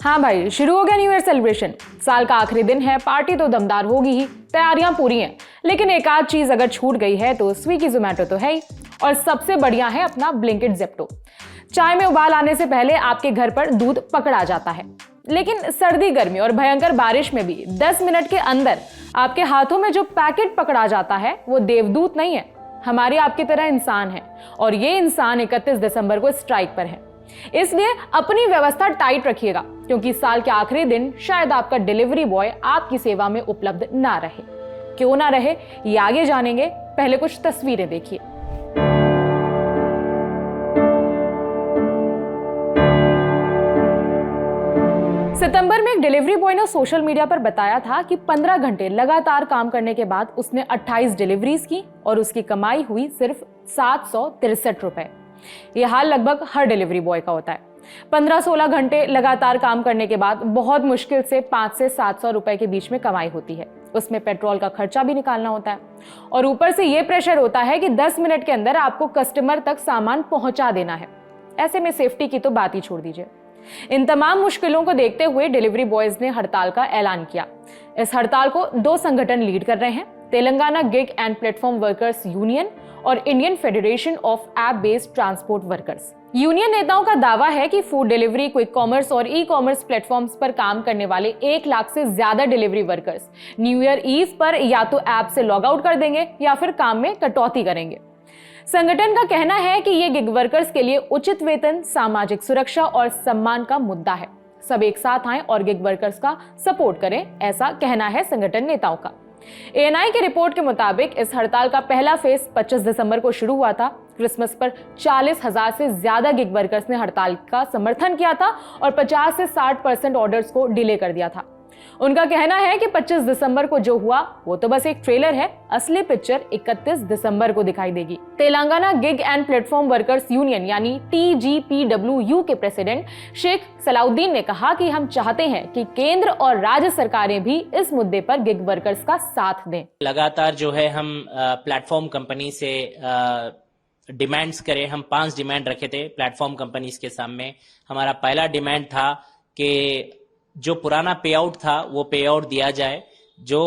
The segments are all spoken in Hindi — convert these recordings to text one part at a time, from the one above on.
हाँ भाई, शुरू हो गया न्यू ईयर सेलिब्रेशन। साल का आखिरी दिन है, पार्टी तो दमदार होगी ही, तैयारियां पूरी हैं। लेकिन एक आध चीज अगर छूट गई है तो स्विगी जोमैटो तो है ही, और सबसे बढ़िया है अपना ब्लिंकिट ज़ेप्टो। चाय में उबाल आने से पहले आपके घर पर दूध पकड़ा जाता है, लेकिन सर्दी गर्मी और भयंकर बारिश में भी 10 मिनट के अंदर आपके हाथों में जो पैकेट पकड़ा जाता है वो देवदूत नहीं है, हमारी आपकी तरह इंसान है। और ये इंसान 31 दिसंबर को स्ट्राइक पर है। इसलिए अपनी व्यवस्था टाइट रखिएगा, क्योंकि साल के आखिरी दिन शायद आपका डिलीवरी बॉय आपकी सेवा में उपलब्ध ना रहे। क्यों ना रहे ये आगे जानेंगे, पहले कुछ तस्वीरें देखिए। सितंबर में एक डिलीवरी बॉय ने सोशल मीडिया पर बताया था कि 15 घंटे लगातार काम करने के बाद उसने 28 डिलीवरीज की और उसकी कमाई हुई सिर्फ 763 रुपए। यह हाल लगभग हर डिलीवरी बॉय का होता है। 15-16 घंटे लगातार काम करने के बाद बहुत मुश्किल से 500 से 700 रुपए के बीच में कमाई होती है। उसमें पेट्रोल का खर्चा भी निकालना होता है और ऊपर से यह प्रेशर होता है कि 10 मिनट के अंदर आपको कस्टमर तक सामान पहुंचा देना है। ऐसे में सेफ्टी की तो बात ही छोड़ दीजिए। इन तमाम मुश्किलों को देखते हुए डिलीवरी बॉयज ने हड़ताल का ऐलान किया। इस हड़ताल को 2 संगठन लीड कर रहे हैं, Telangana gig and platform workers union और Indian federation of app based transport workers. Union नेताओं का दावा है कि फूड डिलीवरी, क्विक कॉमर्स और ई कॉमर्स प्लेटफॉर्म्स पर काम करने वाले 1 लाख से ज्यादा delivery workers new year eve पर या तो ऐप से लॉग आउट कर देंगे या फिर काम में कटौती करेंगे। संगठन का कहना है कि ये गिग वर्कर्स के लिए उचित वेतन, सामाजिक सुरक्षा और सम्मान का मुद्दा है। सब एक साथ आएं और गिग वर्कर्स का सपोर्ट करें, ऐसा कहना है संगठन नेताओं का। एएनआई की रिपोर्ट के मुताबिक इस हड़ताल का पहला फेज 25 दिसंबर को शुरू हुआ था। क्रिसमस पर 40,000 से ज्यादा गिग वर्कर्स ने हड़ताल का समर्थन किया था और 50 से 60% ऑर्डर्स को डिले कर दिया था। उनका कहना है कि 25 दिसंबर को जो हुआ वो तो बस एक ट्रेलर है, असली पिक्चर 31 दिसंबर को दिखाई देगी। Telangana gig and platform workers union यानी TGPWU के प्रेसिडेंट शेख सलाउद्दीन ने कहा कि हम चाहते हैं कि केंद्र और राज्य सरकारें भी इस मुद्दे पर गिग वर्कर्स का साथ दें। लगातार जो है हम प्लेटफॉर्म कंपनी से डिमांड्स करें। हम 5 डिमांड रखे थे प्लेटफॉर्म कंपनीज के सामने। हमारा पहला डिमांड था कि जो पुराना पे आउट था वो पे आउट दिया जाए। जो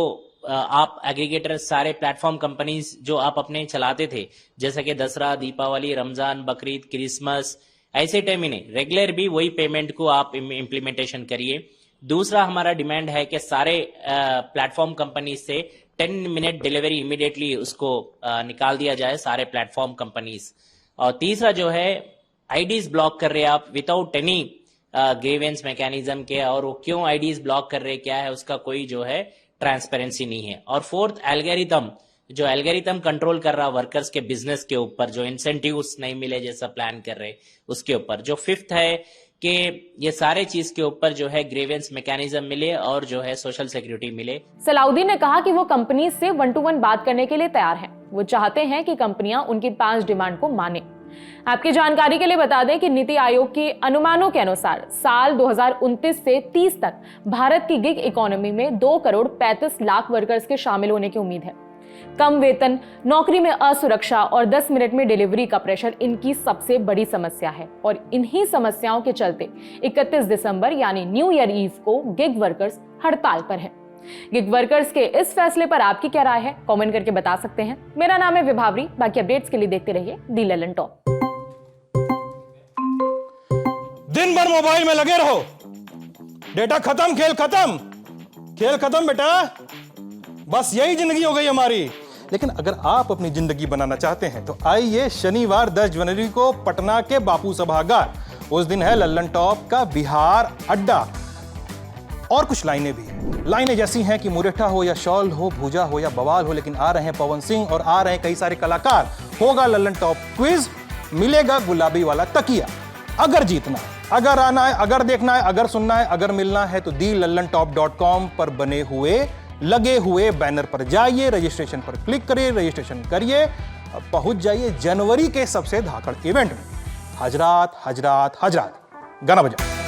आप एग्रीगेटर सारे प्लेटफॉर्म कंपनीज जो आप अपने चलाते थे, जैसे कि दसरा, दीपावली, रमजान, बकरीद, क्रिसमस, ऐसे टाइम ही नहीं, रेगुलर भी वही पेमेंट को आप इम्प्लीमेंटेशन करिए। दूसरा हमारा डिमांड है कि सारे प्लेटफॉर्म कंपनी से 10 मिनट डिलीवरी इमीडिएटली उसको निकाल दिया जाए, सारे प्लेटफॉर्म कंपनीज। और तीसरा जो है आईडीज ब्लॉक कर रहे हैं आप विदाउट एनी ग्रीवेंस मैकेनिज्म के, और वो क्यों आईडीज ब्लॉक कर रहे, क्या है उसका कोई जो है ट्रांसपेरेंसी नहीं है। और फोर्थ एल्गोरिथम, जो एल्गोरिथम कंट्रोल कर रहा वर्कर्स के बिजनेस के ऊपर, जो इंसेंटिव्स नहीं मिले जैसा प्लान कर रहे उसके ऊपर। जो फिफ्थ है कि ये सारे चीज के ऊपर जो है ग्रीवेंस मैकेनिज्म मिले और जो है सोशल सिक्योरिटी मिले। सलाउद्दीन ने कहा कि वो कंपनी से 1-to-1 बात करने के लिए तैयार हैं। वो चाहते हैं कि कंपनियां उनकी 5 डिमांड को माने। आपकी जानकारी के लिए बता दें कि नीति आयोग के अनुमानों के अनुसार साल 2029 से 30 तक भारत की गिग इकोनॉमी में 2 करोड़ 35 लाख वर्कर्स के शामिल होने की उम्मीद है। कम वेतन, नौकरी में असुरक्षा और 10 मिनट में डिलीवरी का प्रेशर इनकी सबसे बड़ी समस्या है और इन्हीं समस्याओं के चलते 31 दिसंबर यानी न्यू ईयर ईव को गिग वर्कर्स हड़ताल पर हैं। गिग वर्कर्स के इस फैसले पर आपकी क्या राय है, कमेंट करके बता सकते हैं। मेरा नाम है विभावरी। बाकी अपडेट्स के लिए देखते रहिए दी ललन टॉप। दिन भर मोबाइल में लगे रहो, डेटा खत्म, खेल खत्म, खेल खत्म बेटा। बस यही जिंदगी हो गई हमारी। लेकिन अगर आप अपनी जिंदगी बनाना चाहते हैं तो आइए शनिवार 10 जनवरी को पटना के बापू सभागार। उस दिन है लल्लन टॉप का बिहार अड्डा। और कुछ लाइनें भी हैं। लाइनें जैसी हैं कि मुरेठा हो या शॉल हो, भूजा हो या बवाल हो, लेकिन आ रहे हैं पवन सिंह और आ रहे हैं कई सारे कलाकार। होगा लल्लन टॉप क्विज, मिलेगा गुलाबी वाला तकिया। अगर जीतना है, अगर आना है, अगर देखना है, अगर सुनना है, अगर मिलना है तो thelallanTop.com पर बने हुए लगे हुए बैनर पर जाइए, रजिस्ट्रेशन पर क्लिक करिए, रजिस्ट्रेशन करिए और पहुंच जाइए जनवरी के सबसे धाकड़ इवेंट में। हजरात हजरात हजरात, गाना बजा।